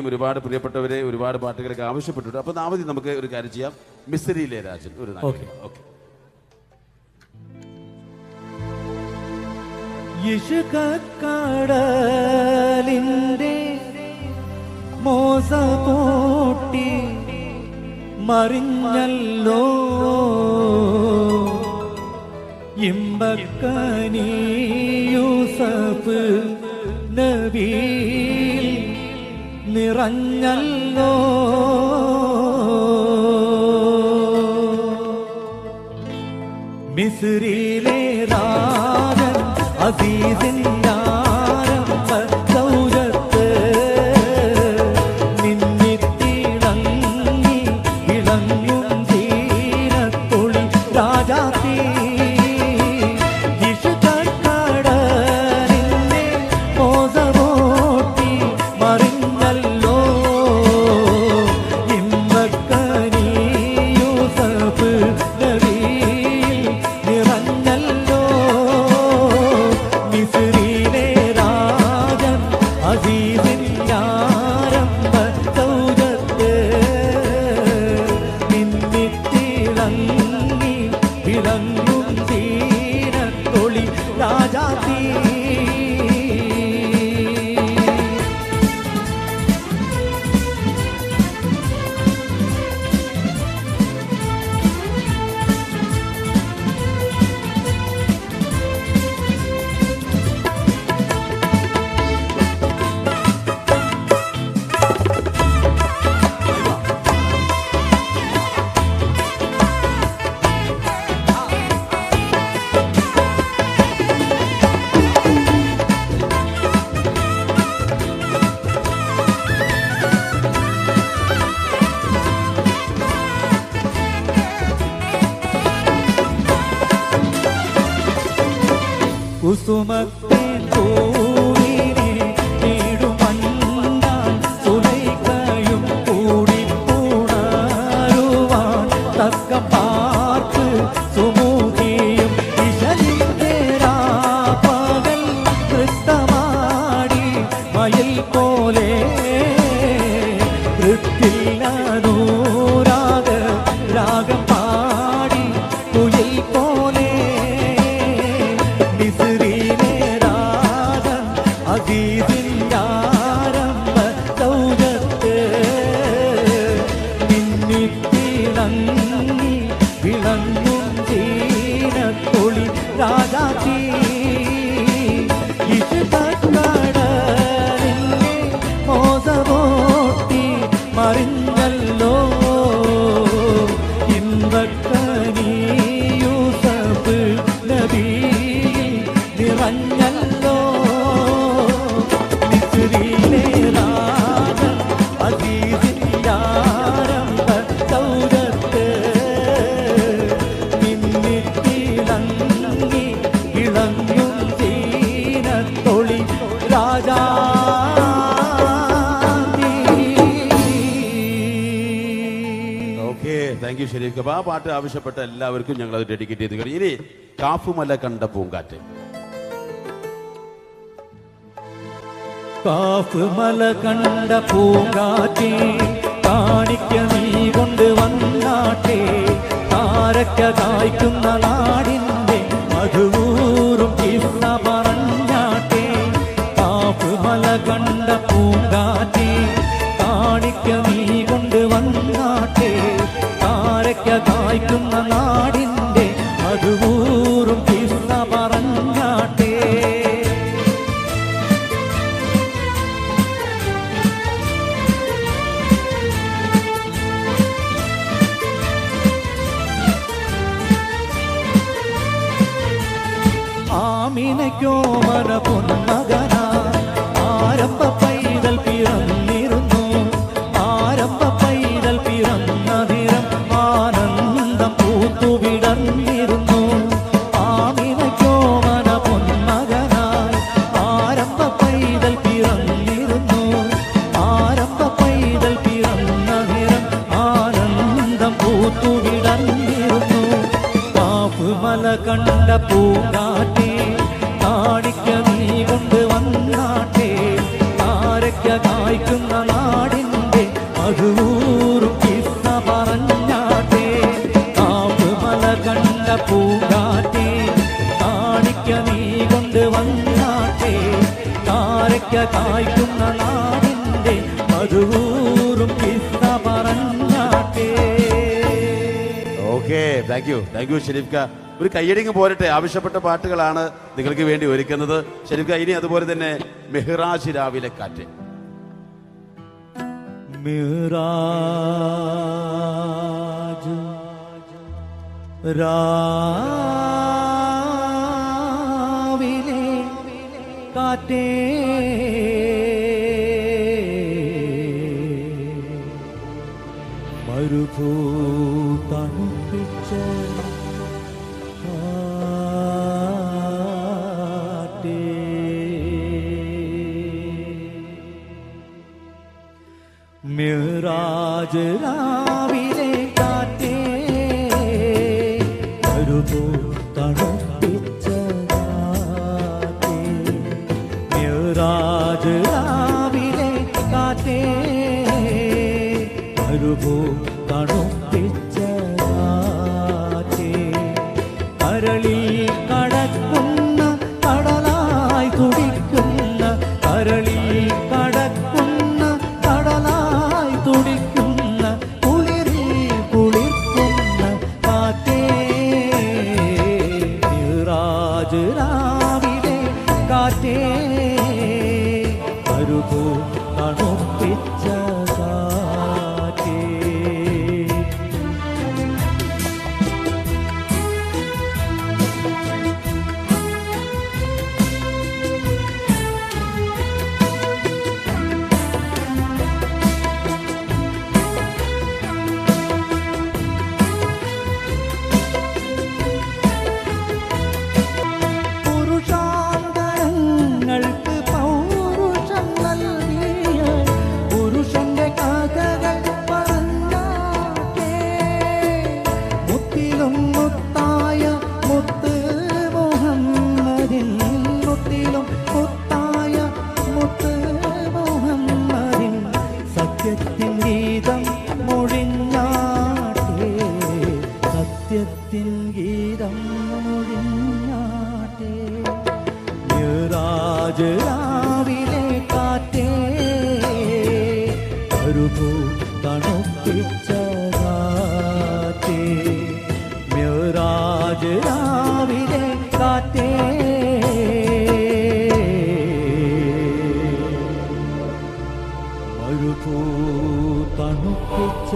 ഒരുപാട് പ്രിയപ്പെട്ടവരെ ഒരുപാട് പാട്ടുകളൊക്കെ ആവശ്യപ്പെട്ടിട്ടുണ്ട്. അപ്പൊ ആദ്യം നമുക്ക് ഒരു കാര്യം ചെയ്യാം. മിസ്രിയിലെ രാജൻ ഒരു ഇഷ്കക്കടലിന്റെ മോസപൂട്ടി മറിഞ്ഞല്ലോ ഇമ്പക്കനി യൂസഫ് നബി നിറഞ്ഞല്ലോ മിസ്രിയിലെ രാജൻ അസീസിന്റെ ആരംഭ സൗരത്ത് മിന്നിത്തിളങ്ങി ഇളങ്ങും തീരത്തൊളി രാജാത്തി ഇഷ്കക്കടലിന്റെ മോസപൂട്ടി മറിഞ്ഞല്ലോ ഇമ്പക്കനി യൂസഫ് നബി നിറഞ്ഞല്ലോ മിസ്രിയിലെ രാജൻ അസീസിന്റെ ആരംഭ സൗരത്ത് മിന്നിത്തിളങ്ങി ഇളങ്ങും തീരത്തൊളി രാജാത്തി കുസുമത്തേൻ പൂവിനെ നേടുമണ്ടാൻ സുലൈഖയും കൂടി പൂണരുവാൻ തക്ക പാർക്ക് സുമുഖിയും ഇശലിന്റെ രാപ്പകൽ നൃത്തമാടി മയിൽ പോലെ നൃത്തില്ലനൂരാഗ രാഗം പാടി കുയിൽ പോലെ മിസ്രിയിലെ രാജൻ അസീസിന്റെ ആരംഭ സൗരത്ത് മിന്നിത്തിളങ്ങി വിളങ്ങും തീരത്തൊളി രാജാത്തി ഇഷ്കക്കടലിന്റെ മോസപൂട്ടി മറിഞ്ഞല്ലോ ഇമ്പക്കനി യൂസഫ് നബി നിറഞ്ഞല്ലോ മിസ്രിയിലെ രാജൻ അസീസിന്റെ ആരംഭ സൗരത്ത് മിന്നിത്തിളങ്ങി ഇളങ്ങും തീരത്തൊളി രാജാ താങ്ക് യു ഷെരീഫ്. അപ്പൊ ആ പാട്ട് ആവശ്യപ്പെട്ട എല്ലാവർക്കും ഞങ്ങൾ അത് ഡെഡിക്കേറ്റ് ചെയ്ത് കഴിഞ്ഞു. ഇനി കാഫുമല കണ്ട പൂങ്കാറ്റ്. കാഫുമല കണ്ട പൂങ്കാറ്റേ കാണിക്ക നീ കൊണ്ടുവന്നാട്ടെ താരക്ക കായ്ക്കുന്ന നാടിന്റെ മധുവൂറും കിസ്സ പറഞ്ഞാട്ടെ കാഫുമല കണ്ട പൂങ്കാറ്റേ കാണിക്ക നീ കൊണ്ടുവന്നാട്ടെ താരക്ക കായ്ക്കുന്ന നാടിന്റെ മധുവൂറും കിസ്സ പറഞ്ഞാട്ടെ ആമിനയ്ക്കോ മന പൊന്മകനാ ആരംഭ പൈതൽ പിറന്നിരുന്നു ആരംഭ പൈതൽ പിറന്ന നിരം ആനന്ദം പൂത്തുവിടർന്നിരുന്നു ആമിനയ്ക്കോ മന പൊന്മകനായി ആരംഭ പൈതൽ പിറന്നിരുന്നു ആരംഭ പൈതൽ പിറന്ന നിരം ആനന്ദം പൂത്തുവിടർന്നിരുന്നു കാഫുമല കണ്ട പൂങ്കാറ്റേ കാണിക്ക നീ കൊണ്ട് വന്നാട്ടെ താരക്ക കായ്ക്കുന്ന നാട് മധുവൂറും കിസ്സ പറഞ്ഞാട്ടെ കാവുമല കണ്ട പൂങ്കാറ്റെ കാണിക്ക നീ കൊണ്ട് വന്നാട്ടെ കാരയ്ക്ക കായ്ക്കുന്ന നാടിൻ്റെ മധുവൂറും കിസ്സ പറഞ്ഞാട്ടെ. ഓക്കെ, താങ്ക് യു ഷെരീഫ് ക. ഒരു കയ്യടിങ് പോരട്ടെ. ആവശ്യപ്പെട്ട പാട്ടുകളാണ് നിങ്ങൾക്ക് വേണ്ടി ഒരുക്കുന്നത് ഷെരീഫ് ക. ഇനി അതുപോലെ തന്നെ മെഹ്റാജ് രാവിലെ കാറ്റ്. മിഹ്റാജ് രാവിലെ കാറ്റേ മരുഭൂ തണുപ്പിച്ച കാറ്റേ മിഹ്റാജ് രാവിലെ കാറ്റേ മരുഭൂ തണുപ്പിച്ച കാറ്റേ മിഹ്റാജ് രാവിലെ കാറ്റേ മരുഭൂ തണുപ്പിച്ച കാറ്റേ കരളിൽ കടക്കുന്ന കടലായി തുടിക്കുന്ന കരളിൽ കടക്കുന്ന കടലായി തുടിക്കുന്ന കുളിരിൽ കുളിർക്കുന്ന കാറ്റേ മിഹ്റാജ് രാവിലെ കാറ്റേ മരുഭൂ തണുപ്പിച്ച കാറ്റേ. പുരുഷാന്തരങ്ങൾക്ക് പൗരുഷം നൽകിയ പുരുഷന്റെ കഥകൾ പറഞ്ഞാട്ടെ മുത്തിലും മുത്തായ മുത്ത് മുഹമ്മദിൻ മുത്തിലും മുത്തായ മുത്ത് മുഹമ്മദിൻ സത്യത്തിൻ ഗീതം മൊഴിഞ്ഞാട്ടെ സത്യത്തിൻ ഗീതം മൊഴിഞ്ഞാട്ടെ. മിഹ്റാജ് രാവിലെ കാറ്റേ മരുഭൂ തണുപ്പിച്ച കാറ്റേ മിഹ്റാജ് രാവിലെ കാറ്റേ മരുഭൂ തണുപ്പിച്ച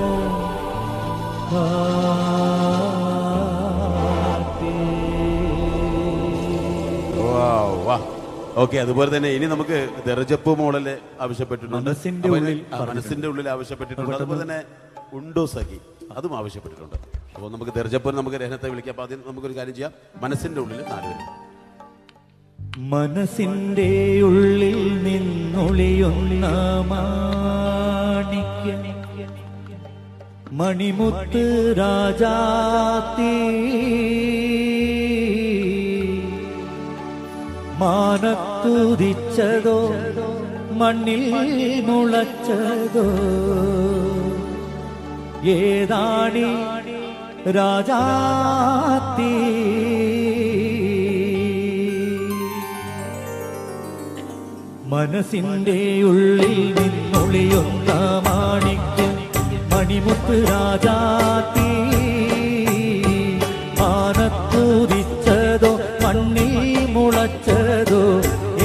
ഓക്കെ, അതുപോലെ തന്നെ ഇനി നമുക്ക് ദർജപ്പ് മോഡല് ആവശ്യപ്പെട്ടിട്ടുണ്ട്. മനസ്സിന്റെ ഉള്ളിൽ മനസ്സിന്റെ ഉള്ളിൽ ആവശ്യപ്പെട്ടിട്ടുണ്ട്. അതുപോലെ തന്നെ ഉണ്ടോ സഖി അതും ആവശ്യപ്പെട്ടിട്ടുണ്ട്. അപ്പോൾ നമുക്ക് ദർജപ്പ് നമുക്ക് രഹനത്തെ വിളിക്കാം. അപ്പൊ അതിന് നമുക്കൊരു കാര്യം ചെയ്യാം. മനസ്സിന്റെ ഉള്ളിൽ 4 പേര്. മനസ്സിന്റെ ഉള്ളിൽ നിന്നൊളിയൊന്ന മാണിക്യം മണിമുത്ത് രാജാത്തി മാനത്തുദിച്ചതോ മണ്ണിൽ മുളച്ചതോ ഏതാണി രാജാത്തി മനസ്സിന്റെ ഉള്ളിൽ നിന്നൊളിയൊന്ന മാണിക്യം മണിമുത്ത് രാജാത്തി മാനത്തുദിച്ചതോ മണ്ണിൽ മുളച്ചതോ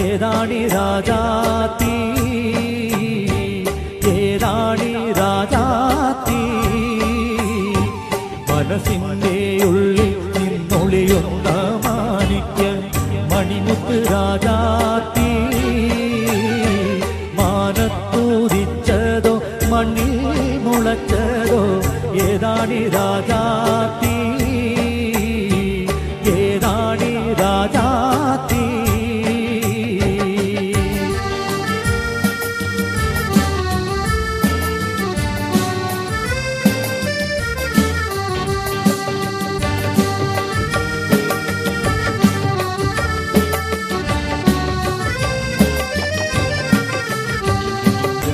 ഏതാണി രാജാത്തി ഏതാണി രാജാത്തി മനസ്സിന്റെ ഉള്ളിൽ നിന്നൊളിയൊന്ന മാണിക്യം മണിമുത്ത് രാജാത്തി മാനത്തുദിച്ചതോ മണ്ണിൽ മുളച്ചതോ ഏതാണി രാജാത്തി ഏതാണി രാജാത്തി.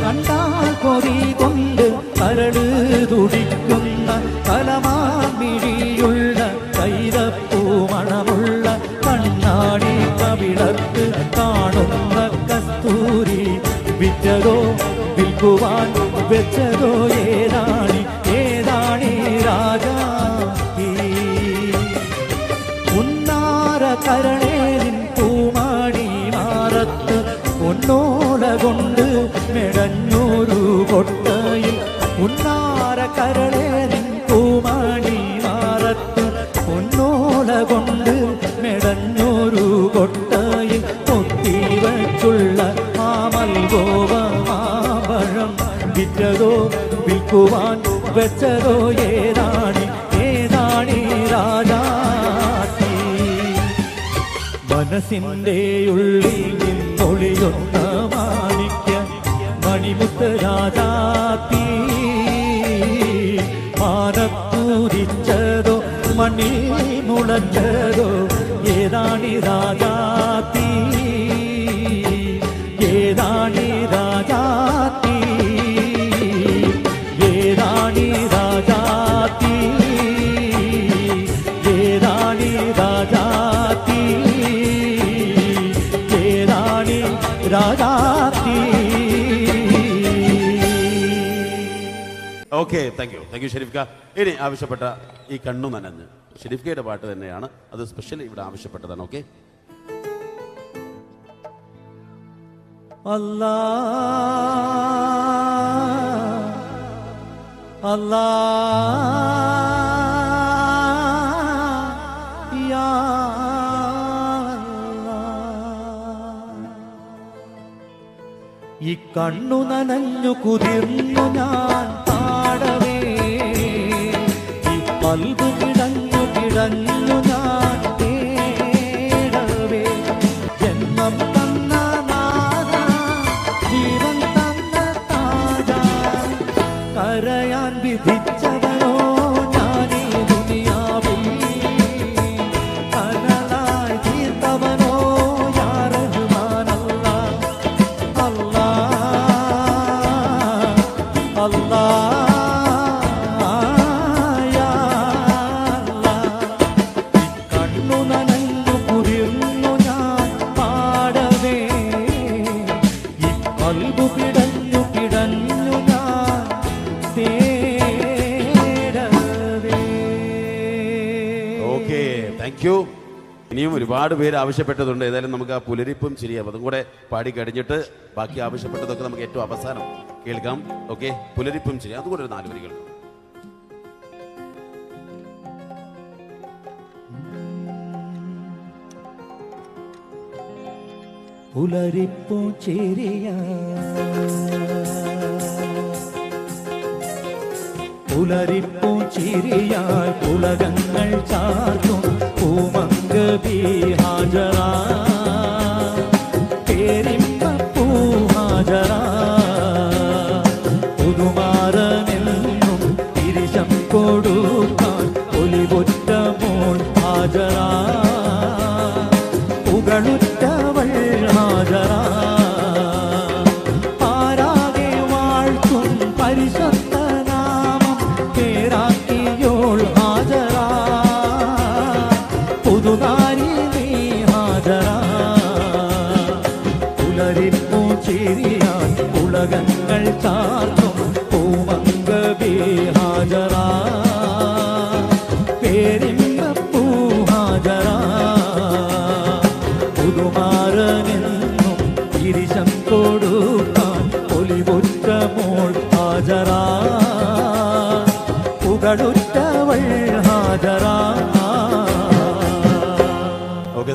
കണ്ടാൽ കൊതി കൊണ്ട് തുടിക്കുന്ന കലമാമിഴിയുള്ള കൈതപ്പൂമണമുള്ള കണ്ണാടി കവിളത്ത് കാണുന്ന കസ്തൂരി വിറ്റതോ വിൽക്കുവാൻ വെച്ചതോ ഏതാണി രാജാത്തി ഉന്നാര കരളേരിൻ പൂമാടി മാറത്ത് പൊന്നോല കൊണ്ട് മെടഞ്ഞൊരു കൊട്ടയിൽ ഉന്നാര കരളേരിൻ പൂമാടി മാറത്ത് പൊന്നോല കൊണ്ട് മെടഞ്ഞൊരു കൊട്ടയിൽ പൊത്തിവച്ചുള്ള മാമൽഗോവ മാമ്പഴം വിറ്റതോ വിൽക്കുവാൻ വെച്ചതോ ഏതാണി രാജാത്തി മനസ്സിൻ്റെ ഉള്ളിൽ നിന്നൊളിയൊന്ന മാണിക്യ മണിമുത്ത് രാജാത്തി മാനത്തൂരിച്ചതോ മണ്ണിൽ മുളച്ചതോ ഏതാണി രാജാത്തി ഏതാണി രാജാത്തി ഏതാണി രാജാത്തി ഏതാണി രാജാത്തി ഏതാണി രാജാത്തി. ഓക്കെ, താങ്ക് യു ഷെരീഫ് ക. ഇനി ആവശ്യപ്പെട്ട ഈ കണ്ണു നനഞ്ഞ് ഷെരീഫ് കയുടെ പാട്ട് തന്നെയാണ്, അത് സ്പെഷ്യലി ഇവിടെ ആവശ്യപ്പെട്ടതാണ്. ഓക്കെ, അല്ലാ അല്ലാ യാ അല്ലാ. ഈ കണ്ണു നനഞ്ഞു കുതിർന്നു ഞാൻ പാടവേ, ഈ പൽബ് കിടഞ്ഞു കിടഞ്ഞു ഞാൻ തേടവേ, ജന്മം തന്ന നാഥ ജീവൻ തന്ന താജ കരയാൻ വിധിച്ചവനോ ഞാനീ ദുനിയാവിൽ കനലായി തീർത്തവനോ യാ റഹ്മാനല്ലാ അല്ലാ അല്ലാ യാ അല്ലാ. കണ്ണു നനഞ്ഞു കുതിർന്നു ഞാൻ പാടവേ, ഈ കൽബു പിടഞ്ഞു പിടഞ്ഞു ഞാൻ തേടവേ. Okay, thank U. ഇനിയും ഒരുപാട് പേര് ആവശ്യപ്പെട്ടതുണ്ട്. ഏതായാലും നമുക്ക് ആ പുലരിപ്പും ചിരിയാം അതും കൂടെ പാടി കഴിഞ്ഞിട്ട് ബാക്കി ആവശ്യപ്പെട്ടതൊക്കെ നമുക്ക് ഏറ്റവും അവസാനം കേൾക്കാം. ഓക്കെ, പുലരിപ്പും ചിരി അതുകൂടെ ഒരു 4 വരികൾ. പുലരിപ്പൂ ചിരിയ പുലരിപ്പൂ ചിരിയാൽ പുളകങ്ങൾ ചാർത്തും പൂമങ്കബി ഹാജറ പേരിമ്പപ്പൂ ഹാജറ പുതുമാറനെന്നും തിരിശം കൊടുക്കാൻ ഒലിപൊറ്റ മോൾ ഹാജറ പുകളുറ്റവൾ ഹാജറ ആരാകെ വാഴ്ത്തും പരിശുദ്ധ നാമം പേരാക്കിയോൾ ഹാജറ പുതുതാരി നീ ഹാജറ പുലരിപ്പൂ ചിരിയാൻ ഉലകങ്ങൾ ചാർത്തും പൂമങ്കബി ഹാജറ പേരിമ്പപ്പൂ ഹാജറ പുതുമാറനെന്നും തിരിശം കൊടുക്കാൻ ഒലിപൊറ്റ മോൾ ഹാജറ പുകളുറ്റവൾ Hajara. Okay,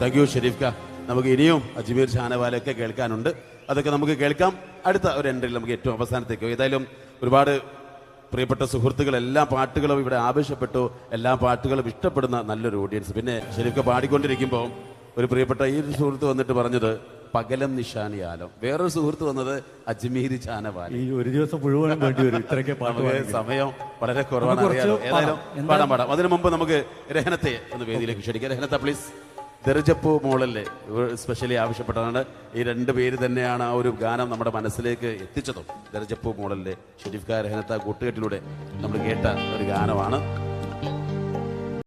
thank you Sharif ക. നമുക്ക് ഇനിയും അജ്മീർ ഷാനവാലൊക്കെ കേൾക്കാനുണ്ട്, അതൊക്കെ നമുക്ക് കേൾക്കാം അടുത്ത ഒരു എൻട്രിയിൽ. നമുക്ക് ഏറ്റവും അവസാനത്തേക്കോ ഏതായാലും ഒരുപാട് പ്രിയപ്പെട്ട സുഹൃത്തുക്കൾ എല്ലാ പാട്ടുകളും ഇവിടെ ആവശ്യപ്പെട്ടു, എല്ലാ പാട്ടുകളും ഇഷ്ടപ്പെടുന്ന നല്ലൊരു ഓഡിയൻസ്. പിന്നെ ഷെരീഫ് പാടിക്കൊണ്ടിരിക്കുമ്പോൾ ഒരു പ്രിയപ്പെട്ട ഈ ഒരു സുഹൃത്ത് വന്നിട്ട് പറഞ്ഞത് പകലം നിഷാനിയാലം, വേറൊരു സുഹൃത്ത് വന്നത് അജ്മീർ ഷാനവാല. ഈ ഒരു ദിവസം മുഴുവൻ വേണ്ടി വരും ഇത്രയൊക്കെ പാട്ട്. സമയം വളരെ കുറവാണ്, അറിയാലോ. ഏതായാലും പാടാം. അതിനു മുമ്പ് നമുക്ക് രഹനത്തെ ഒന്ന് വേദിയിലേക്ക് ക്ഷണിക്കാം. രഹനത്ത പ്ലീസ്. ദർജപ്പൂ മോളല്ലേ സ്പെഷ്യലി ആവശ്യപ്പെട്ടതാണ്. ഈ രണ്ട് പേര് തന്നെയാണ് ആ ഒരു ഗാനം നമ്മുടെ മനസ്സിലേക്ക് എത്തിച്ചതും. ദർജപ്പൂ മോളല്ലേ ഷെരീഫ് ഖാൻ രഹനത്ത കൂട്ടുകെട്ടിലൂടെ നമ്മൾ കേട്ട ഒരു ഗാനമാണ്.